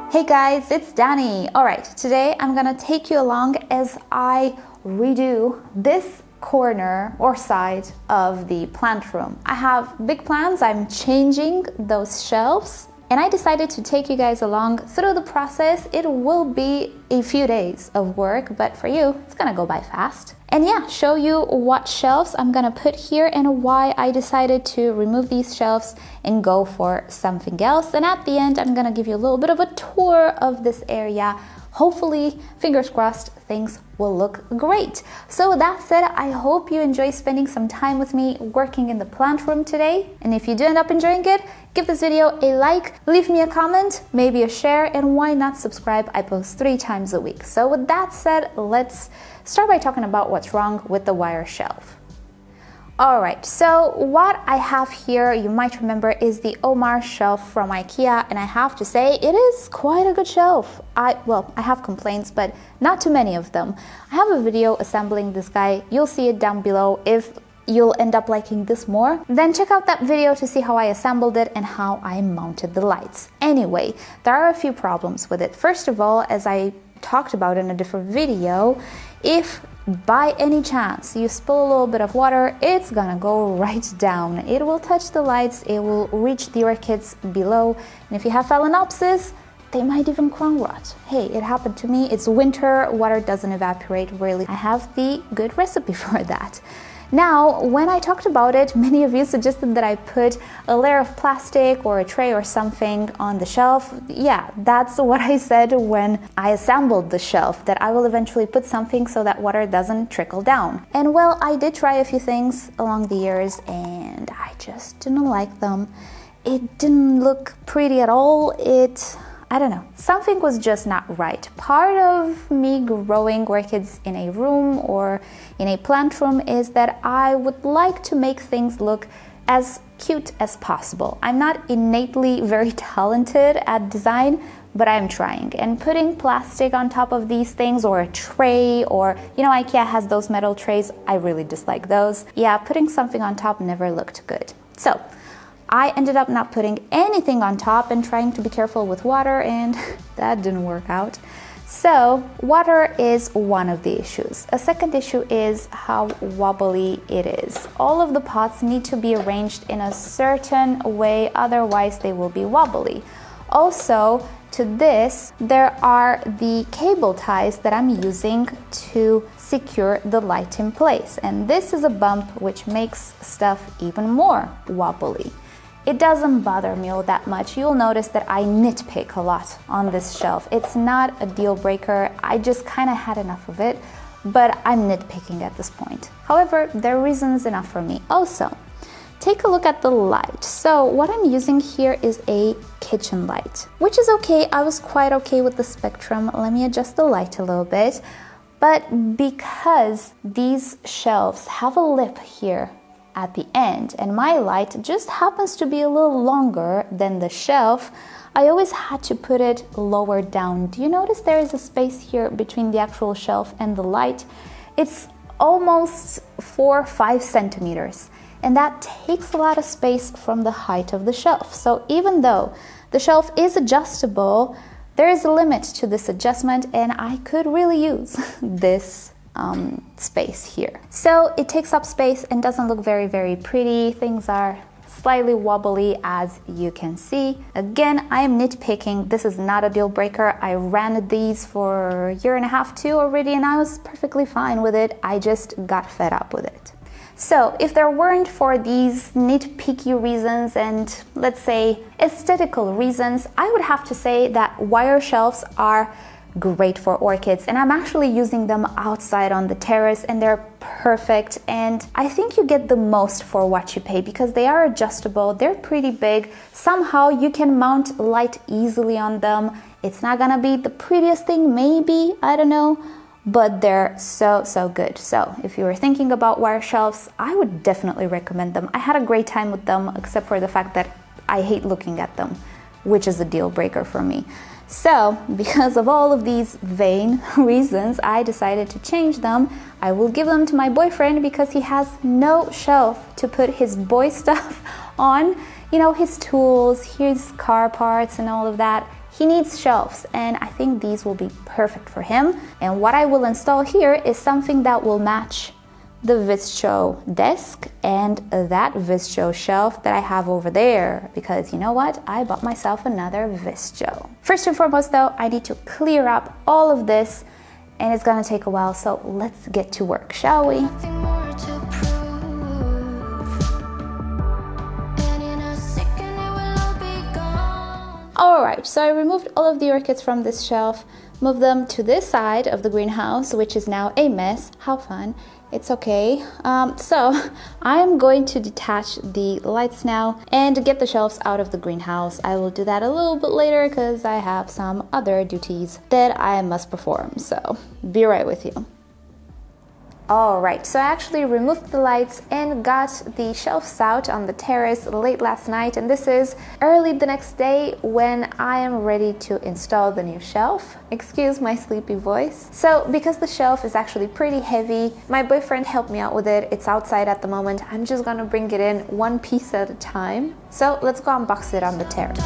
Hey guys, it's Danny. Alright, today I'm gonna take you along as I redo this corner or side of the plant room. I have big plans, I'm changing those shelves, and I decided to take you guys along through the process. It will be a few days of work, but for you, it's gonna go by fast. And yeah, show you what shelves I'm gonna put here and why I decided to remove these shelves and go for something else. And at the end, I'm gonna give you a little bit of a tour of this area. Hopefully, fingers crossed, things will look great. So with that said, I hope you enjoy spending some time with me working in the plant room today. And if you do end up enjoying it, give this video a like, leave me a comment, maybe a share, and why not subscribe? I post 3 times a week. So with that said, let's start by talking about what's wrong with the wire shelf. Alright, so what I have here, you might remember, is the Omar shelf from Ikea, and I have to say, it is quite a good shelf. I have complaints, but not too many of them. I have a video assembling this guy, you'll see it down below. If you'll end up liking this more, then check out that video to see how I assembled it and how I mounted the lights. Anyway, there are a few problems with it. First of all, as I talked about in a different video, if by any chance you spill a little bit of water, it's gonna go right down. It will touch the lights, it will reach the orchids below, and if you have phalaenopsis, they might even crown rot. Hey, it happened to me. It's winter, water doesn't evaporate really. I have the good recipe for that. Now, when I talked about it, many of you suggested that I put a layer of plastic or a tray or something on the shelf. Yeah, that's what I said when I assembled the shelf, that I will eventually put something so that water doesn't trickle down. And well, I did try a few things along the years and I just didn't like them. It didn't look pretty at all. I don't know, something was just not right. Part of me growing orchids in a room or in a plant room is that I would like to make things look as cute as possible. I'm not innately very talented at design, but I'm trying. And putting plastic on top of these things, or a tray, or, you know, Ikea has those metal trays, I really dislike those. Yeah, putting something on top never looked good. So I ended up not putting anything on top and trying to be careful with water, and that didn't work out. So water is one of the issues. A second issue is how wobbly it is. All of the pots need to be arranged in a certain way, otherwise they will be wobbly. Also, to this, there are the cable ties that I'm using to secure the light in place. And this is a bump which makes stuff even more wobbly. It doesn't bother me all that much. You'll notice that I nitpick a lot on this shelf. It's not a deal breaker. I just kind of had enough of it, but I'm nitpicking at this point. However, there are reasons enough for me. Also, take a look at the light. So what I'm using here is a kitchen light, which is okay. I was quite okay with the spectrum. Let me adjust the light a little bit. But because these shelves have a lip here at the end, and my light just happens to be a little longer than the shelf, I always had to put it lower down. Do you notice there is a space here between the actual shelf and the light? It's almost 4 or 5 centimeters, and that takes a lot of space from the height of the shelf. So even though the shelf is adjustable, there is a limit to this adjustment, and I could really use this space here. So it takes up space and doesn't look very, very pretty. Things are slightly wobbly, as you can see. Again, I am nitpicking. This is not a deal breaker. I ran these for a year and a half too already, and I was perfectly fine with it. I just got fed up with it. So if there weren't for these nitpicky reasons and, let's say, aesthetical reasons, I would have to say that wire shelves are great for orchids, and I'm actually using them outside on the terrace, and they're perfect, and I think you get the most for what you pay because they are adjustable, they're pretty big, somehow you can mount light easily on them. It's not gonna be the prettiest thing, maybe, I don't know, but they're so good. So if you were thinking about wire shelves, I would definitely recommend them. I had a great time with them, except for the fact that I hate looking at them, which is a deal breaker for me. So, because of all of these vain reasons, I decided to change them. I will give them to my boyfriend because he has no shelf to put his boy stuff on. You know, his tools, his car parts and all of that. he needs shelves, and I think these will be perfect for him. And what I will install here is something that will match the Vittsjo desk and that Vittsjo shelf that I have over there, because you know what? I bought myself another Vittsjo. First and foremost though, I need to clear up all of this, and it's gonna take a while, so let's get to work, shall we? Alright, so I removed all of the orchids from this shelf, moved them to this side of the greenhouse, which is now a mess. How fun. It's okay. So I'm going to detach the lights now and get the shelves out of the greenhouse. I will do that a little bit later because I have some other duties that I must perform. So be right with you. Alright, so I actually removed the lights and got the shelves out on the terrace late last night, and this is early the next day when I am ready to install the new shelf. Excuse my sleepy voice. So because the shelf is actually pretty heavy, my boyfriend helped me out with it. It's outside at the moment. I'm just gonna bring it in one piece at a time. So let's go unbox it on the terrace.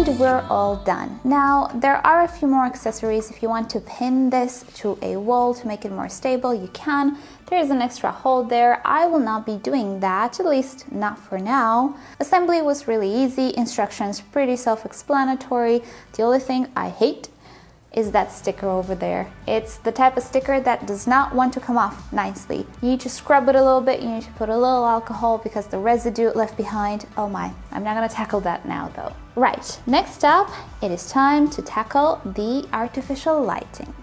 And we're all done. Now, there are a few more accessories. If you want to pin this to a wall to make it more stable, you can. There is an extra hole there. I will not be doing that, at least not for now. Assembly was really easy, instructions pretty self-explanatory. The only thing I hate is that sticker over there. It's the type of sticker that does not want to come off nicely. You need to scrub it a little bit, you need to put a little alcohol because the residue left behind, oh my, I'm not gonna tackle that now though. Right, next up, it is time to tackle the artificial lighting.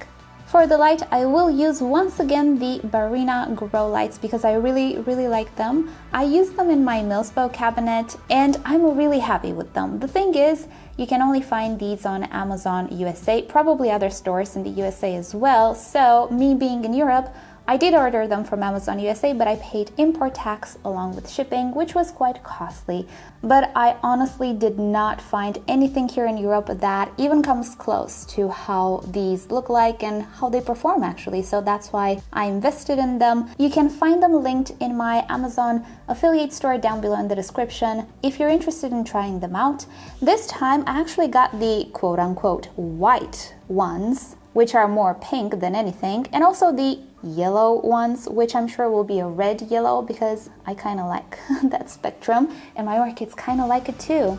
For the light, I will use once again the Barrina grow lights because I really like them. I use them in my MissOrchidGirl cabinet and I'm really happy with them. The thing is, you can only find these on Amazon USA, probably other stores in the USA as well. So me being in Europe, I did order them from Amazon USA, but I paid import tax along with shipping, which was quite costly. But I honestly did not find anything here in Europe that even comes close to how these look like and how they perform actually. So that's why I invested in them. You can find them linked in my Amazon affiliate store down below in the description if you're interested in trying them out. This time I actually got the quote-unquote white ones, which are more pink than anything, and also the yellow ones, which I'm sure will be a red yellow because I kind of like that spectrum and my orchids kind of like it too.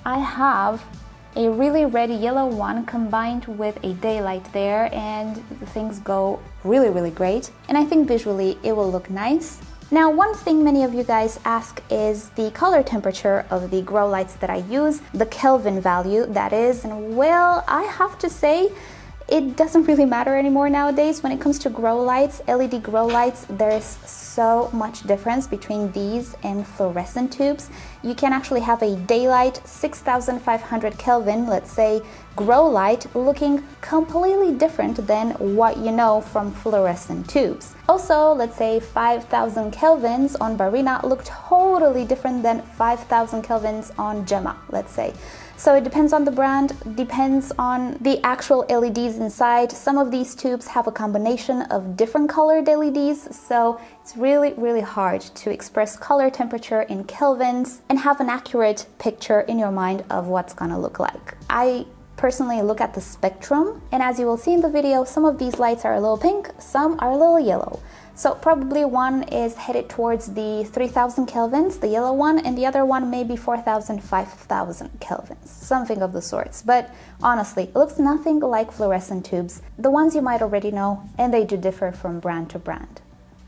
I have a really red yellow one combined with a daylight there and things go really great, and I think visually it will look nice. Now, one thing many of you guys ask is the color temperature of the grow lights that I use, the Kelvin value that is, and well, I have to say it doesn't really matter anymore nowadays. When it comes to grow lights, LED grow lights, there's so much difference between these and fluorescent tubes. You can actually have a daylight 6500 Kelvin, let's say, grow light looking completely different than what you know from fluorescent tubes. Also, let's say 5000 kelvins on Barrina look totally different than 5000 kelvins on Gemma, let's say. So it depends on the brand, depends on the actual LEDs inside. Some of these tubes have a combination of different colored LEDs, so it's really hard to express color temperature in kelvins and have an accurate picture in your mind of what's gonna look like. I personally look at the spectrum, and as you will see in the video, some of these lights are a little pink, some are a little yellow. So probably one is headed towards the 3000 kelvins, the yellow one, and the other one maybe 4000, 5000 kelvins, something of the sorts. But honestly, it looks nothing like fluorescent tubes, the ones you might already know, and they do differ from brand to brand.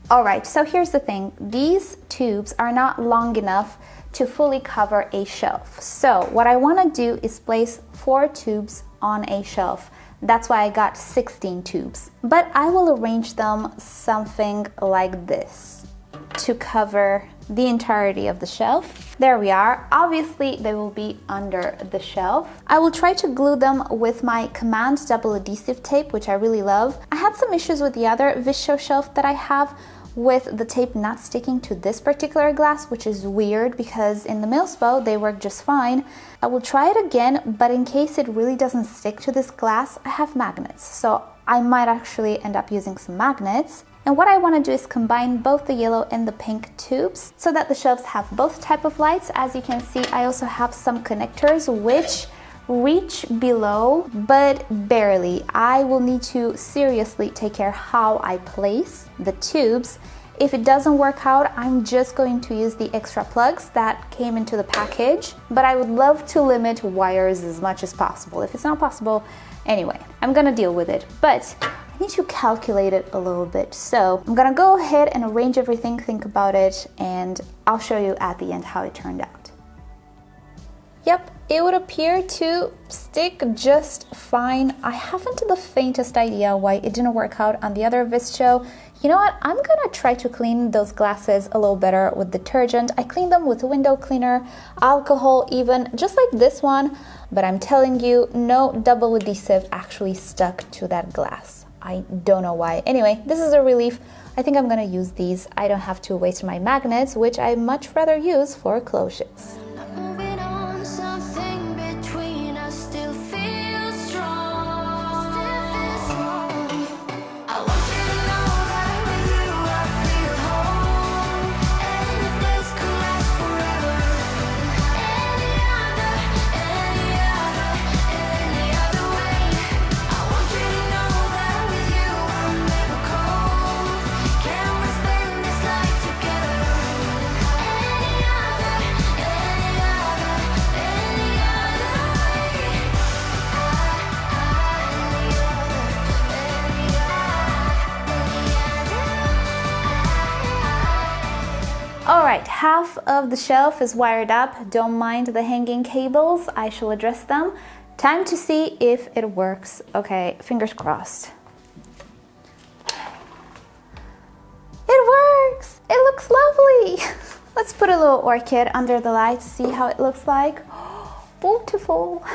Alright, so here's the thing, these tubes are not long enough to fully cover a shelf. So what I want to do is place 4 tubes on a shelf. That's why I got 16 tubes. But I will arrange them something like this to cover the entirety of the shelf. There we are. Obviously, they will be under the shelf. I will try to glue them with my Command double adhesive tape, which I really love. I had some issues with the other Vittsjo shelf that I have with the tape not sticking to this particular glass, which is weird because in the MissOrchidGirl they work just fine. I will try it again, but in case it really doesn't stick to this glass, I have magnets, so I might actually end up using some magnets. And what I want to do is combine both the yellow and the pink tubes so that the shelves have both type of lights. As you can see, I also have some connectors which reach below, but barely. I will need to seriously take care how I place the tubes. If it doesn't work out, I'm just going to use the extra plugs that came into the package, but I would love to limit wires as much as possible. If it's not possible, anyway, I'm gonna deal with it, but I need to calculate it a little bit. So I'm gonna go ahead and arrange everything, think about it, and I'll show you at the end how it turned out. Yep, it would appear to stick just fine. I haven't the faintest idea why it didn't work out on the other Vittsjo. You know what, I'm gonna try to clean those glasses a little better with detergent. I cleaned them with window cleaner, alcohol even, just like this one, but I'm telling you, no double adhesive actually stuck to that glass. I don't know why. Anyway, this is a relief. I think I'm gonna use these. I don't have to waste my magnets, which I much rather use for closures. right, half of the shelf is wired up. Don't mind the hanging cables. I shall address them. Time to see if it works. Okay, fingers crossed. It works! It looks lovely! Let's put a little orchid under the lights, see how it looks like. Beautiful!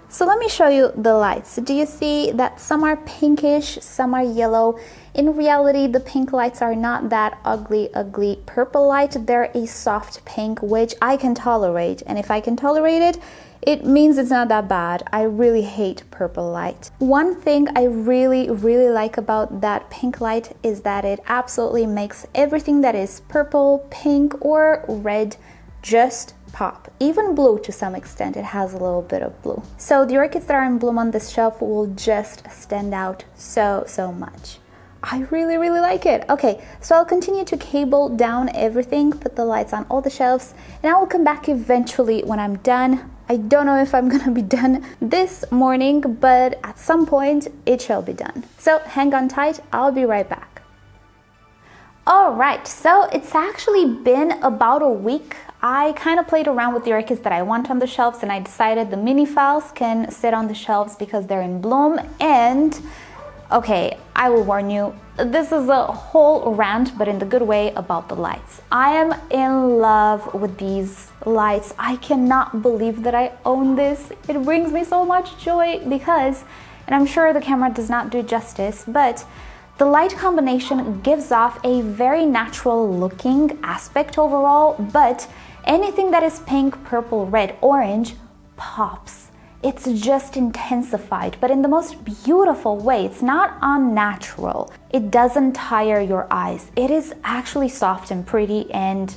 So let me show you the lights. Do you see that some are pinkish, some are yellow? In reality, the pink lights are not that ugly purple light. They're a soft pink, which I can tolerate. And if I can tolerate it, it means it's not that bad. I really hate purple light. One thing I really like about that pink light is that it absolutely makes everything that is purple, pink, or red just pop. Even blue to some extent, it has a little bit of blue. So the orchids that are in bloom on this shelf will just stand out so much. I really like it. Okay, so I'll continue to cable down everything, put the lights on all the shelves, and I will come back eventually when I'm done. I don't know if I'm gonna be done this morning, but at some point it shall be done. So hang on tight, I'll be right back. Alright, so it's actually been about a week. I kind of played around with the orchids that I want on the shelves, and I decided the mini phals can sit on the shelves because they're in bloom. And okay, I will warn you, this is a whole rant, but in the good way, about the lights. I am in love with these lights. I cannot believe that I own this. It brings me so much joy because, and I'm sure the camera does not do justice, but the light combination gives off a very natural looking aspect overall, but anything that is pink, purple, red, orange pops. It's just intensified, but in the most beautiful way. It's not unnatural. It doesn't tire your eyes. It is actually soft and pretty and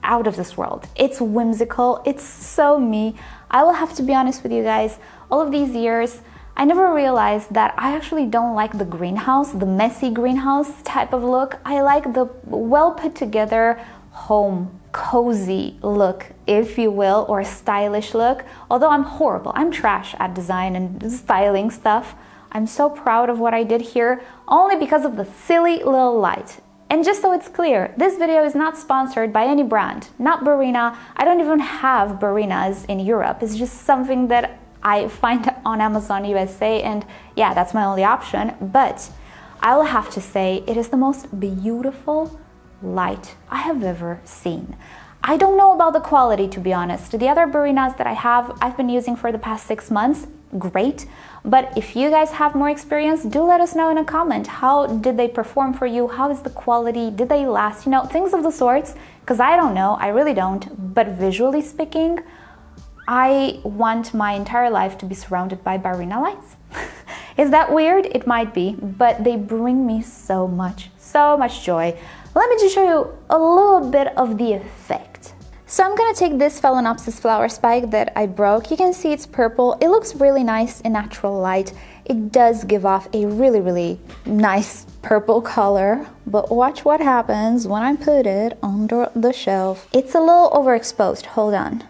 out of this world. It's whimsical. It's so me. I will have to be honest with you guys. All of these years, I never realized that I actually don't like the greenhouse, the messy greenhouse type of look. I like the well put together home, cozy look, if you will, or stylish look. Although I'm horrible, I'm trash at design and styling stuff. I'm so proud of what I did here, only because of the silly little light. And just so it's clear, this video is not sponsored by any brand, not Barrina. I don't even have Barrinas in Europe. It's just something that I find on Amazon USA, and yeah, that's my only option. But I will have to say, it is the most beautiful light I have ever seen. I don't know about the quality, to be honest. The other Barrinas that I have, I've been using for the past 6 months. Great. But if you guys have more experience, do let us know in a comment. How did they perform for you? How is the quality? Did they last? You know, things of the sorts. Because I don't know. I really don't. But visually speaking, I want my entire life to be surrounded by Barrina lights. Is that weird? It might be. But they bring me so much joy. Let me just show you a little bit of the effect. So I'm gonna take this Phalaenopsis flower spike that I broke. You can see it's purple. It looks really nice in natural light. It does give off a really nice purple color, but watch what happens when I put it under the shelf. It's a little overexposed, hold on.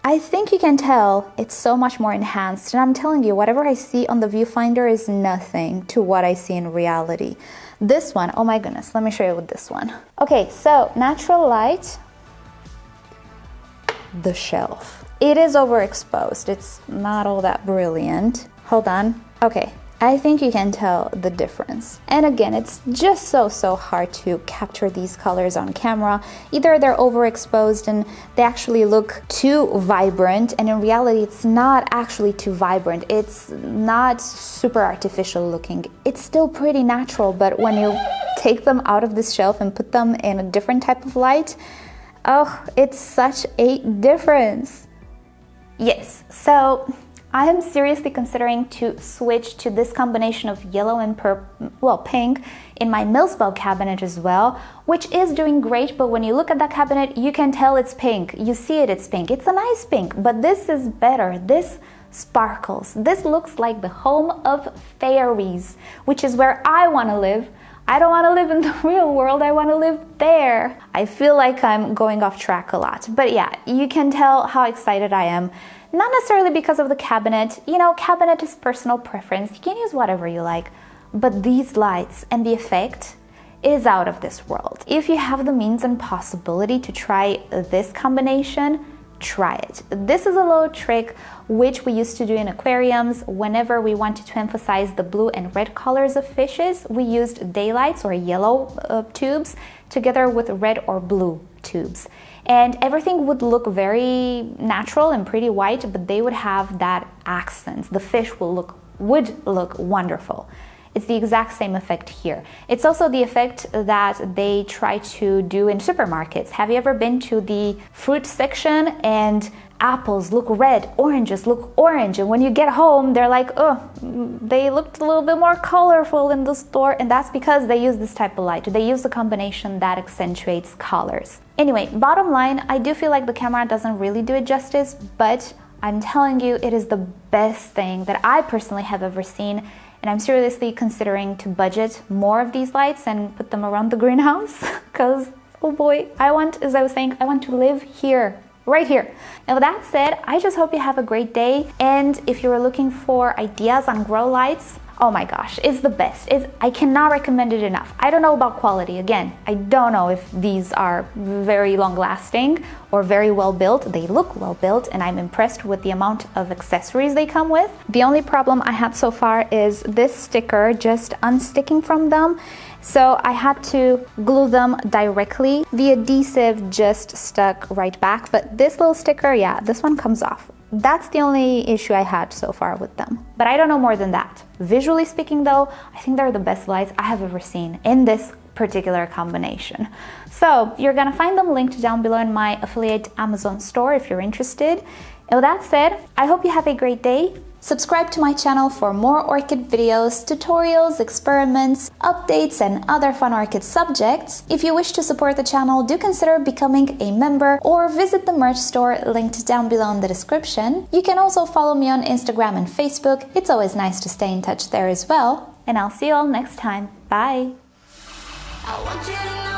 I think you can tell it's so much more enhanced, and I'm telling you, whatever I see on the viewfinder is nothing to what I see in reality. This one, oh my goodness, let me show you with this one. Okay, so natural light, the shelf. It is overexposed. It's not all that brilliant. Hold on. Okay, I think you can tell the difference. And again, it's just so hard to capture these colors on camera. Either they're overexposed and they actually look too vibrant, and in reality it's not actually too vibrant. It's not super artificial looking. It's still pretty natural, but when you take them out of this shelf and put them in a different type of light, oh, it's such a difference. Yes, so I am seriously considering to switch to this combination of yellow and pink in my Millspell cabinet as well, which is doing great, but when you look at that cabinet, you can tell it's pink. You see it, it's pink. It's a nice pink, but this is better. This sparkles. This looks like the home of fairies, which is where I want to live. I don't want to live in the real world, I want to live there. I feel like I'm going off track a lot, but yeah, you can tell how excited I am. Not necessarily because of the cabinet. You know, cabinet is personal preference. You can use whatever you like. But these lights and the effect, is out of this world. If you have the means and possibility to try this combination, try it. This is a little trick which we used to do in aquariums. Whenever we wanted to emphasize the blue and red colors of fishes, we used daylights or yellow tubes together with red or blue tubes. And everything would look very natural and pretty white, but they would have that accents. The fish would look wonderful. It's the exact same effect here. It's also the effect that they try to do in supermarkets. Have you ever been to the fruit section and apples look red, oranges look orange, and when you get home, they're like, oh, they looked a little bit more colorful in the store, and that's because they use this type of light. They use a combination that accentuates colors. Anyway, bottom line, I do feel like the camera doesn't really do it justice, but I'm telling you, it is the best thing that I personally have ever seen. And I'm seriously considering to budget more of these lights and put them around the greenhouse because, oh boy, as I was saying, I want to live here, right here. And with that said, I just hope you have a great day. And if you're looking for ideas on grow lights, oh my gosh, it's the best. I cannot recommend it enough. I don't know about quality. Again, I don't know if these are very long lasting or very well built. They look well built and I'm impressed with the amount of accessories they come with. The only problem I had so far is this sticker just unsticking from them. So I had to glue them directly. The adhesive just stuck right back, but this little sticker, yeah, this one comes off. That's the only issue I had so far with them. But I don't know more than that. Visually speaking though, I think they're the best lights I have ever seen in this particular combination. So you're gonna find them linked down below in my affiliate Amazon store if you're interested. And with that said, I hope you have a great day. Subscribe to my channel for more orchid videos, tutorials, experiments, updates, and other fun orchid subjects. If you wish to support the channel, do consider becoming a member or visit the merch store linked down below in the description. You can also follow me on Instagram and Facebook. It's always nice to stay in touch there as well. And I'll see you all next time. Bye! I want you to know